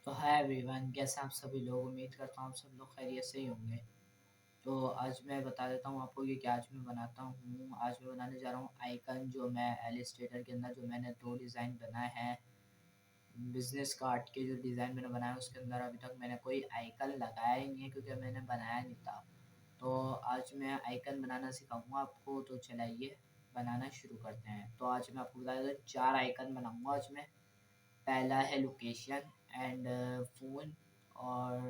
तो hi everyone, कैसे आप सभी लोग। उम्मीद करता हूँ आप सब लोग खैरियत से ही होंगे। तो आज मैं बता देता हूँ आपको कि क्या आज मैं बनाता हूँ। आज मैं बनाने जा रहा हूँ आइकन, जो मैं एलिस्ट्रेटर के अंदर जो मैंने 2 डिज़ाइन बनाए हैं। बिज़नेस कार्ड के जो डिज़ाइन मैंने बनाया है उसके अंदर अभी तक मैंने कोई आइकन लगाया ही नहीं है, क्योंकि मैंने बनाया नहीं था। तो आज मैं आइकन बनाना सिखाऊँगा आपको, तो चलाइए बनाना शुरू करते हैं। तो आज मैं आपको बता देता हूँ 4 आइकन बनाऊँगा आज मैं। पहला है लोकेशन एंड फ़ोन, और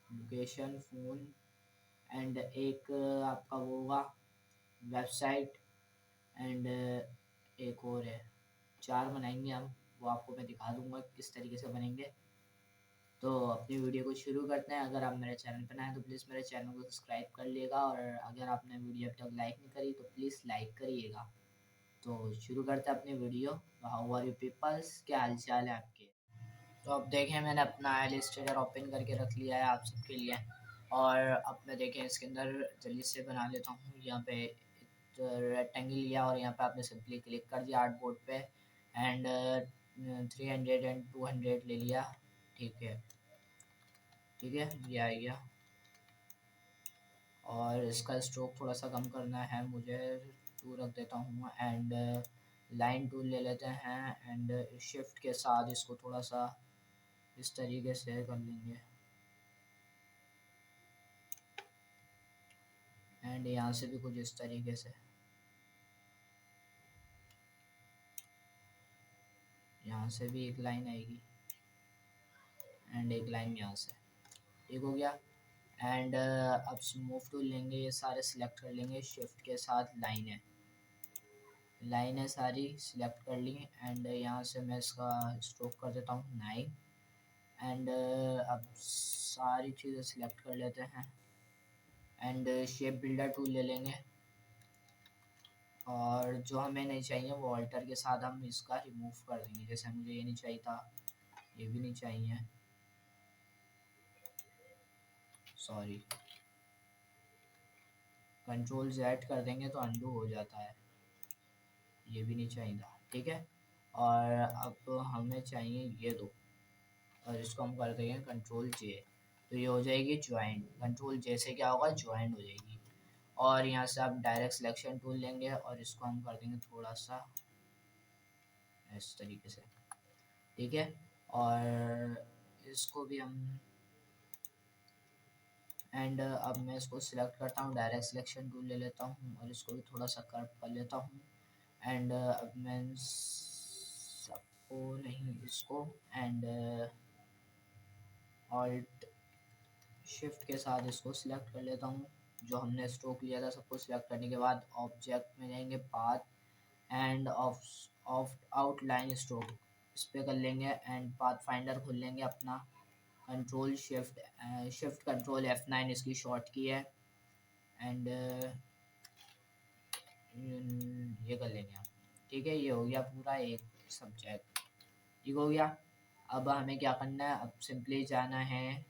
लोकेशन, फ़ोन एंड एक आपका वो होगा वेबसाइट एंड एक और है। 4 बनाएँगे हम, वो आपको मैं दिखा दूँगा किस तरीके से बनेंगे। तो अपनी वीडियो को शुरू करते हैं। अगर आप मेरे चैनल पर नए हैं तो प्लीज़ मेरे चैनल को सब्सक्राइब कर लिएगा, और अगर आपने वीडियो अभी तक लाइक नहीं करी तो प्लीज़ लाइक करिएगा। तो शुरू करते हैं अपनी वीडियो। तो हाउ आर यू पीपल्स, क्या हाल-चाल है आपके? तो अब देखें, मैंने अपना इलस्ट्रेटर ओपन करके रख लिया है आप सबके लिए। और अब मैं देखें इसके अंदर जल्दी से बना लेता हूँ। यहाँ पे रेक्टेंगल लिया और यहाँ पे आपने सिंपली क्लिक कर दिया आर्ट बोर्ड पे एंड 300 एंड 200 ले लिया। ठीक है, ठीक है, ये आ गया। और इसका स्ट्रोक थोड़ा सा कम करना है मुझे, 2 रख देता हूँ। एंड लाइन टूल ले लेते हैं एंड शिफ्ट के साथ इसको थोड़ा सा इस तरीके से कर लेंगे। एंड यहाँ से भी कुछ इस तरीके से, यहाँ से भी एक लाइन आएगी एंड एक लाइन यहाँ से। ठीक हो गया। एंड अब मूव टूल लेंगे, ये सारे सिलेक्ट कर लेंगे शिफ्ट के साथ। लाइन है सारी सिलेक्ट कर ली। एंड यहाँ से मैं इसका स्ट्रोक कर देता हूँ 9। एंड अब सारी चीज़ें सिलेक्ट कर लेते हैं एंड शेप बिल्डर टूल ले लेंगे। और जो हमें नहीं चाहिए वो ऑल्टर के साथ हम इसका रिमूव कर देंगे। जैसे मुझे ये नहीं चाहिए था, ये भी नहीं चाहिए, सॉरी, कंट्रोल Z कर देंगे तो अंडू हो जाता है। ये भी नहीं चाहिए था, ठीक है। और अब हमें चाहिए ये दो, और इसको हम कर देंगे कंट्रोल J। तो ये हो जाएगी ज्वाइंट। कंट्रोल J से क्या होगा, ज्वाइंट हो जाएगी। और यहाँ से आप डायरेक्ट सिलेक्शन टूल लेंगे और इसको हम कर देंगे थोड़ा सा इस तरीके से, ठीक है। और इसको भी हम एंड अब मैं इसको सिलेक्ट करता हूँ, डायरेक्ट सिलेक्शन टूल ले लेता हूँ और इसको भी थोड़ा सा कर्व कर लेता हूँ। एंड अब मैं सबको नहीं, इसको एंड ऑल्ट शिफ्ट के साथ इसको सिलेक्ट कर लेता हूँ। जो हमने स्ट्रोक लिया था सबको सिलेक्ट करने के बाद ऑब्जेक्ट में जाएंगे, path end of outline stroke इस पर कर लेंगे एंड पाथ फाइंडर खोल लेंगे अपना। कंट्रोल शिफ्ट कंट्रोल F9 इसकी शॉर्ट की है। एंड ये कर लेंगे हम, ठीक है। ये हो गया पूरा एक सब्जेक्ट, ठीक हो गया। अब हमें क्या करना है, अब सिंपली जाना है।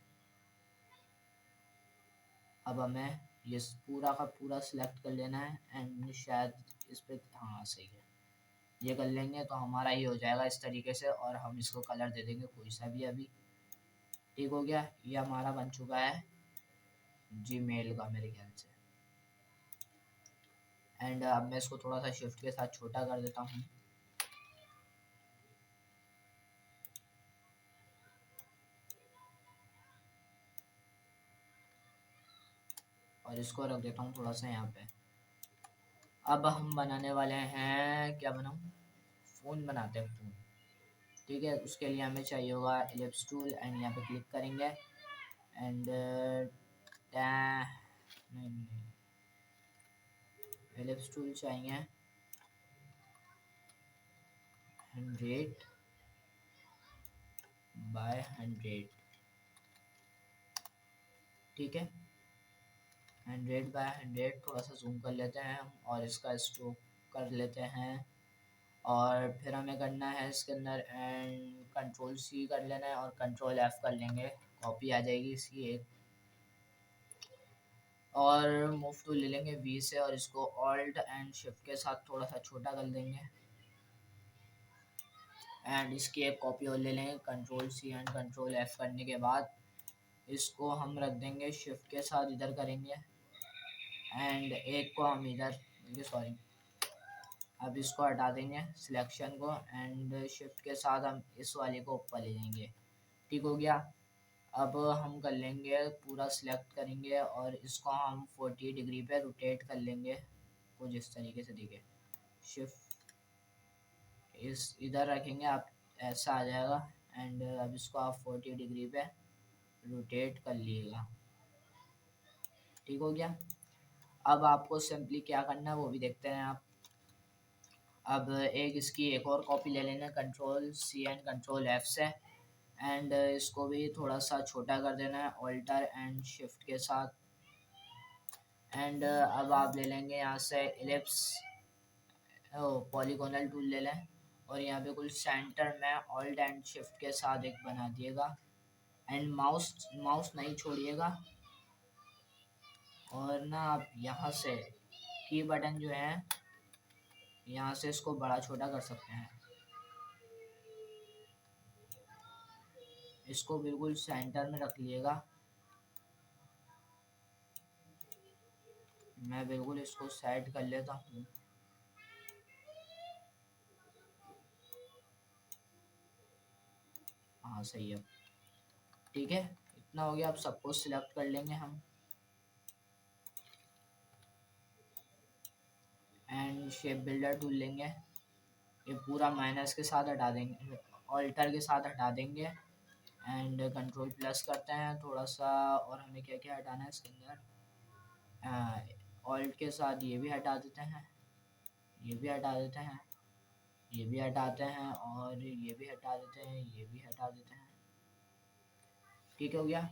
अब हमें ये पूरा का पूरा सिलेक्ट कर लेना है एंड शायद इस पर, हाँ सही है, ये कर लेंगे तो हमारा ये हो जाएगा इस तरीके से। और हम इसको कलर दे देंगे कोई सा भी अभी, ठीक हो गया। ये हमारा बन चुका है जीमेल का मेरे ख्याल से। एंड अब मैं इसको थोड़ा सा शिफ्ट के साथ छोटा कर देता हूँ। और इसको रख देता हूँ थोड़ा सा यहाँ पे। अब हम बनाने वाले हैं, क्या बनाऊँ, फ़ोन बनाते हैं, फ़ोन, ठीक है। उसके लिए हमें चाहिए होगा एलिप्स टूल एंड यहाँ पे क्लिक करेंगे एंड नहीं, एलिप्स टूल चाहिए 100 बाय 100, ठीक है। 100 बाय 100 थोड़ा सा जूम कर लेते हैं हम और इसका स्ट्रोक कर लेते हैं। और फिर हमें करना है इसके अंदर एंड कंट्रोल C कर लेना है और कंट्रोल F कर लेंगे, कॉपी आ जाएगी इसकी एक। और मूव टूल ले लेंगे V से और इसको ऑल्ट एंड शिफ्ट के साथ थोड़ा सा छोटा कर देंगे। एंड इसकी एक कॉपी और ले लेंगे control C and control F करने के बाद इसको हम रख देंगे शिफ्ट के साथ इधर करेंगे एंड एक को हम इधर सॉरी अब इसको हटा देंगे सिलेक्शन को एंड शिफ्ट के साथ हम इस वाले को ऊपर ले जाएंगे। ठीक हो गया। अब हम कर लेंगे पूरा सिलेक्ट करेंगे और इसको हम 40 डिग्री पे रोटेट कर लेंगे कुछ इस तरीके से। देखिए शिफ्ट इस इधर रखेंगे आप ऐसा आ जाएगा एंड अब इसको आप 40 डिग्री पे रोटेट कर लीजिएगा। ठीक हो गया। अब आपको सिंपली क्या करना है वो भी देखते हैं आप। अब इसकी एक और कॉपी ले लेना control C and control F से एंड इसको भी थोड़ा सा छोटा कर देना है ऑल्टर एंड शिफ्ट के साथ एंड अब आप ले लेंगे यहाँ से एलिप्स पॉलीगोनल टूल ले लें और यहाँ पे कुछ सेंटर में ऑल्ट एंड शिफ्ट के साथ एक बना दिएगा एंड माउस माउस नहीं छोड़िएगा और ना आप यहाँ से की बटन जो है यहाँ से इसको बड़ा छोटा कर सकते हैं। इसको बिल्कुल सेंटर में रख लिएगा। मैं बिल्कुल इसको सेट कर लेता हूँ। हाँ सही है। ठीक है इतना हो गया। अब सब कुछ सिलेक्ट कर लेंगे हम एंड शेप बिल्डर टूल लेंगे। ये पूरा माइनस के साथ हटा देंगे ऑल्टर के साथ हटा देंगे एंड कंट्रोल प्लस करते हैं थोड़ा सा। और हमें क्या क्या हटाना है इसके अंदर ऑल्ट के साथ ये भी हटा देते हैं ये भी हटा देते हैं ये भी हटाते हैं और ये भी हटा देते हैं ये भी हटा देते हैं। ठीक हो गया।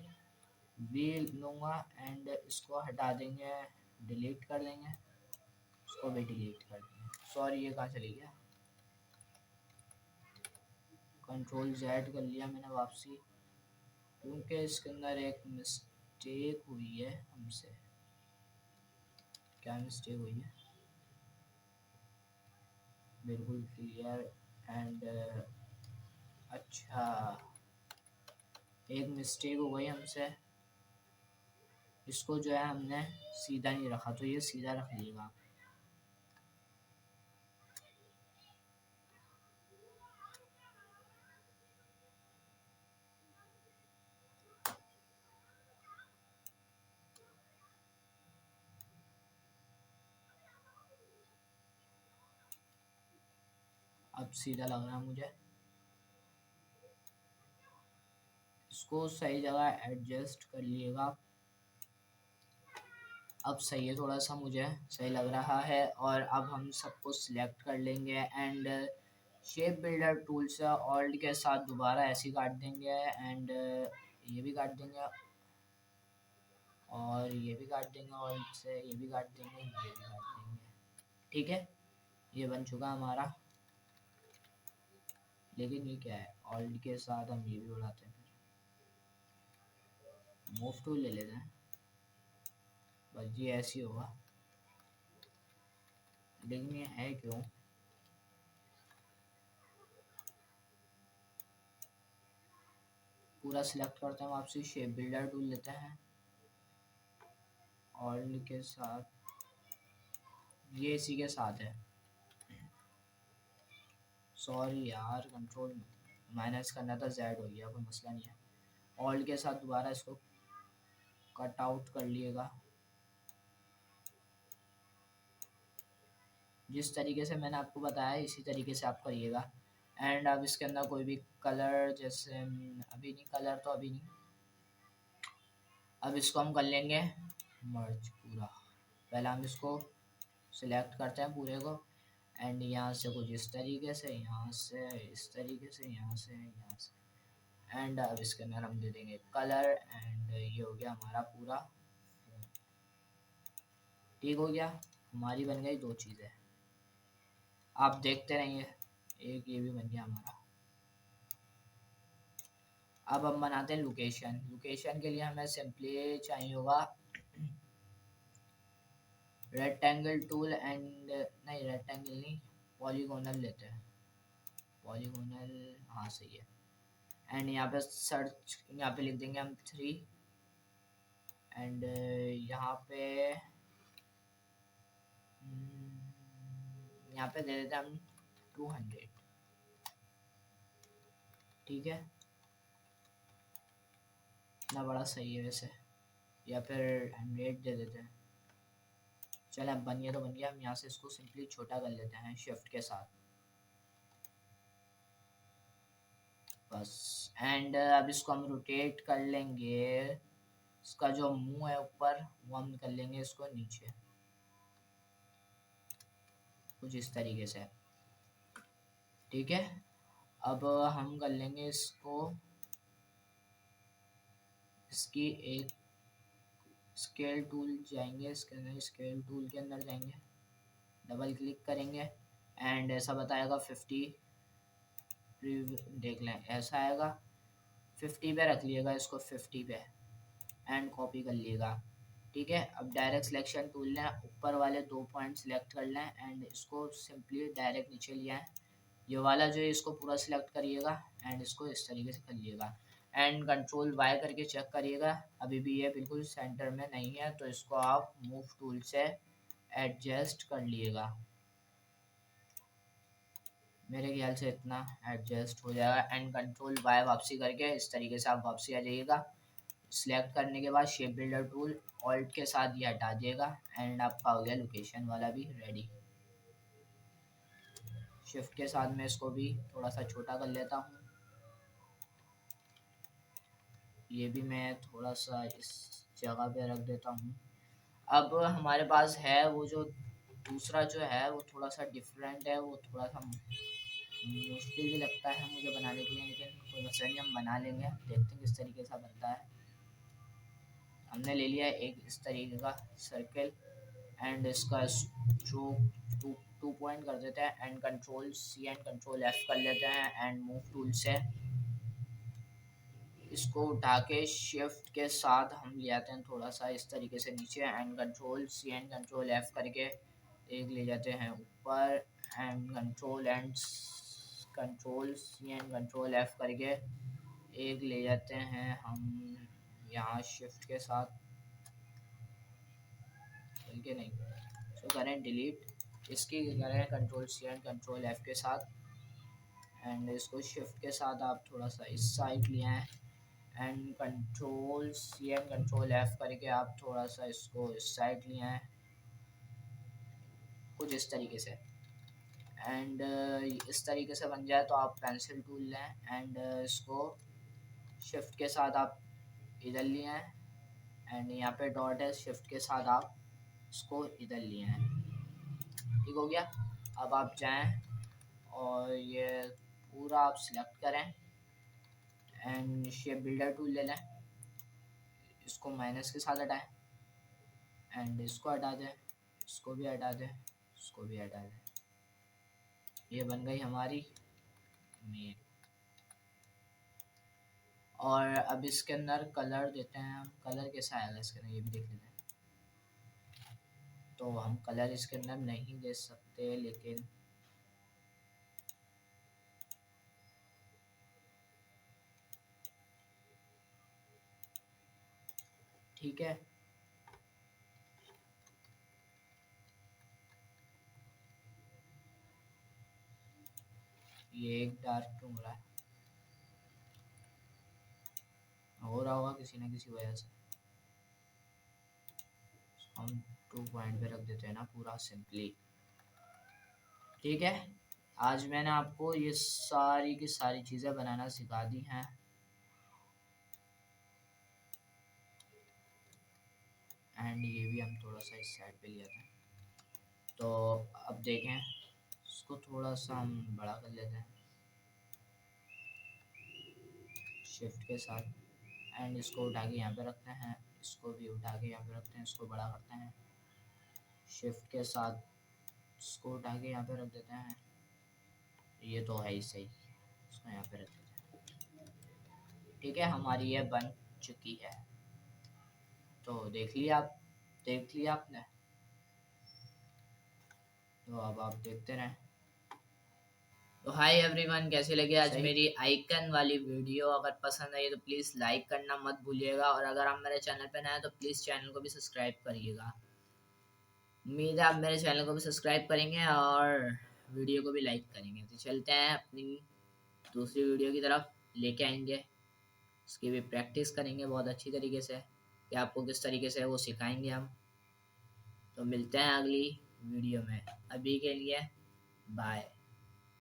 वी लूँगा एंड इसको हटा देंगे डिलीट कर देंगे इसको भी डिलीट कर देंगे। सॉरी ये कहाँ चली गया। कंट्रोल जेड कर लिया मैंने वापसी क्योंकि इसके अंदर एक मिस्टेक हुई है हमसे। क्या मिस्टेक हुई है बिल्कुल क्लियर एंड अच्छा एक मिस्टेक हो गई हमसे। इसको जो है हमने सीधा नहीं रखा तो ये सीधा रख लीजिएगा। अब सीधा लग रहा है मुझे। इसको सही जगह एडजस्ट कर लिएगा। अब सही है थोड़ा सा मुझे सही लग रहा है। और अब हम सबको सिलेक्ट कर लेंगे एंड शेप बिल्डर टूल से ऑल्ट के साथ दोबारा ऐसे काट देंगे एंड ये भी काट देंगे और ये भी काट देंगे ऑल्ट से ये भी काट देंगे ये भी काट देंगे। ठीक है ये बन चुका हमारा। लेकिन ये क्या है ऑल्ट के साथ हम ये भी उड़ाते हैं। मूव टूल ले लेते हैं बस ये ऐसे ही होगा। लेकिन ये है क्यों पूरा सिलेक्ट करते हैं वापसी शेप बिल्डर टूल लेते हैं ऑल्ट के साथ ये इसी के साथ है। सॉरी यार कंट्रोल माइनस करना था जेड हो गया कोई मसला नहीं है। ऑल्ट के साथ दोबारा इसको कट आउट कर लिएगा जिस तरीके से मैंने आपको बताया इसी तरीके से आप करिएगा। एंड अब इसके अंदर कोई भी कलर जैसे अभी नहीं कलर तो अभी नहीं। अब इसको हम कर लेंगे मर्ज पूरा। पहले हम इसको सिलेक्ट करते हैं पूरे को एंड यहाँ से कुछ इस तरीके से यहाँ से इस तरीके से यहाँ से यहाँ से एंड अब इसके अंदर हम दे देंगे कलर एंड ये हो गया हमारा पूरा। ठीक हो गया हमारी बन गई दो चीज़ें। आप देखते रहिए एक ये भी बन गया हमारा। अब हम बनाते हैं लोकेशन। लोकेशन के लिए हमें सिंपली चाहिए होगा रेक्टेंगल टूल एंड नहीं रेक्टेंगल नहीं पॉलीगोनल लेते हैं पॉलीगोनल, हाँ सही है। एंड यहाँ पे सर्च, यहाँ पे लिख देंगे हम 3 एंड यहाँ पे यहाँ पे दे देते हैं हम 200, ठीक है, इतना बड़ा सही है वैसे, या फिर 100 दे देते हैं। चल अब बन गया तो बन गया, हम यहाँ से इसको सिंपली छोटा कर लेते हैं शिफ्ट के साथ, बस। एंड अब इसको हम रोटेट कर लेंगे, इसका जो मुंह है ऊपर वो हम कर लेंगे इसको नीचे, कुछ इस तरीके से, ठीक है। अब हम कर लेंगे इसको, इसकी एक स्केल टूल जाएंगे, इसके अंदर स्केल टूल के अंदर जाएंगे, डबल क्लिक करेंगे एंड ऐसा बताएगा 50, देख लें ऐसा आएगा, 50 पे रख लिएगा इसको, 50 पे एंड कॉपी कर लिएगा, ठीक है। अब डायरेक्ट सिलेक्शन टूल लें, ऊपर वाले 2 पॉइंट सेलेक्ट कर लें एंड इसको सिंपली डायरेक्ट नीचे लिया है, ये वाला जो है इसको पूरा सिलेक्ट करिएगा एंड इसको इस तरीके से कर लिएगा एंड कंट्रोल वाई करके चेक करिएगा, अभी भी ये बिल्कुल सेंटर में नहीं है, तो इसको आप मूव टूल से एडजस्ट कर लिएगा, मेरे ख्याल से इतना एडजस्ट हो जाएगा एंड कंट्रोल वाई वापसी करके इस तरीके से आप वापसी आ जाइएगा। सिलेक्ट करने के बाद शेप बिल्डर टूल ऑल्ट के साथ ये हटा दिएगा एंड आपका हो गया लोकेशन वाला भी रेडी। शिफ्ट के साथ मैं इसको भी थोड़ा सा छोटा कर लेता हूँ, ये भी मैं थोड़ा सा इस जगह पे रख देता हूँ। अब हमारे पास है वो जो दूसरा जो है वो थोड़ा सा डिफरेंट है, वो थोड़ा सा मुश्किल भी लगता है मुझे बनाने के लिए, लेकिन कोई मसला नहीं, हम बना लेंगे, देखते हैं किस तरीके से बनता है। हमने ले लिया एक इस तरीके का सर्कल एंड इसका स्ट्रोक टू पॉइंट कर देते हैं and control C and control F कर लेते हैं एंड मूव टूल से इसको उठा के शिफ्ट के साथ हम ले आते हैं थोड़ा सा इस तरीके से नीचे and control C and control F करके एक ले जाते हैं ऊपर and control C and control F करके एक ले जाते हैं हम यहाँ शिफ्ट के साथ, बल्कि नहीं इसको करें डिलीट, इसकी करें control C and control F के साथ एंड इसको शिफ्ट के साथ आप थोड़ा सा इस साइड ले आएँ and control C and control F करके आप थोड़ा सा इसको इस साइड ले आएँ, कुछ इस तरीके से एंड इस तरीके से बन जाए तो आप पेंसिल टूल लें एंड इसको शिफ्ट के साथ आप इधर लिए आएँ एंड यहाँ पे डॉट है, शिफ्ट के साथ आप इसको इधर लिए आएँ, ठीक हो गया। अब आप जाएं और ये पूरा आप सिलेक्ट करें एंड शेप बिल्डर टूल ले लें, इसको माइनस के साथ हटाएं एंड इसको हटा दें, इसको भी हटा दें, इसको भी हटा दें, ये बन गई हमारी मेन। और अब इसके अंदर कलर देते हैं हम, कलर कैसा आएगा इसके अंदर ये भी देख लेते हैं। तो हम कलर इसके अंदर नहीं दे सकते, लेकिन ठीक है, ये एक डार्क क्यों हो रहा होगा किसी न किसी वजह से, हम 2 पॉइंट पे रख देते हैं ना पूरा सिंपली, ठीक है। आज मैंने आपको ये सारी की सारी चीज़ें बनाना सिखा दी हैं एंड ये भी हम थोड़ा सा इस साइड पे लिया था, तो अब देखें इसको थोड़ा सा हम बड़ा कर लेते हैं शिफ्ट के साथ एंड इसको उठा के यहाँ पे रखते हैं, इसको भी उठा के यहाँ पे रखते हैं, इसको बड़ा करते हैं शिफ्ट के साथ, इसको उठा के यहाँ पे रख देते हैं, ये तो है ही सही, इसको यहाँ पे रख देते हैं, ठीक है। हमारी ये बन चुकी है, तो देख लिया आप, देख लिया आपने, तो अब आप देखते रहें। तो हाय एवरीवन, कैसी लगी आज मेरी आइकन वाली वीडियो? अगर पसंद आई तो प्लीज़ लाइक करना मत भूलिएगा, और अगर आप मेरे चैनल पे नए हैं तो प्लीज़ चैनल को भी सब्सक्राइब करिएगा। उम्मीद है आप मेरे चैनल को भी सब्सक्राइब करेंगे और वीडियो को भी लाइक करेंगे। तो चलते हैं अपनी दूसरी वीडियो की तरफ, लेके आएंगे, उसकी भी प्रैक्टिस करेंगे बहुत अच्छी तरीके से कि आपको किस तरीके से वो सिखाएंगे हम। तो मिलते हैं अगली वीडियो में, अभी के लिए बाय।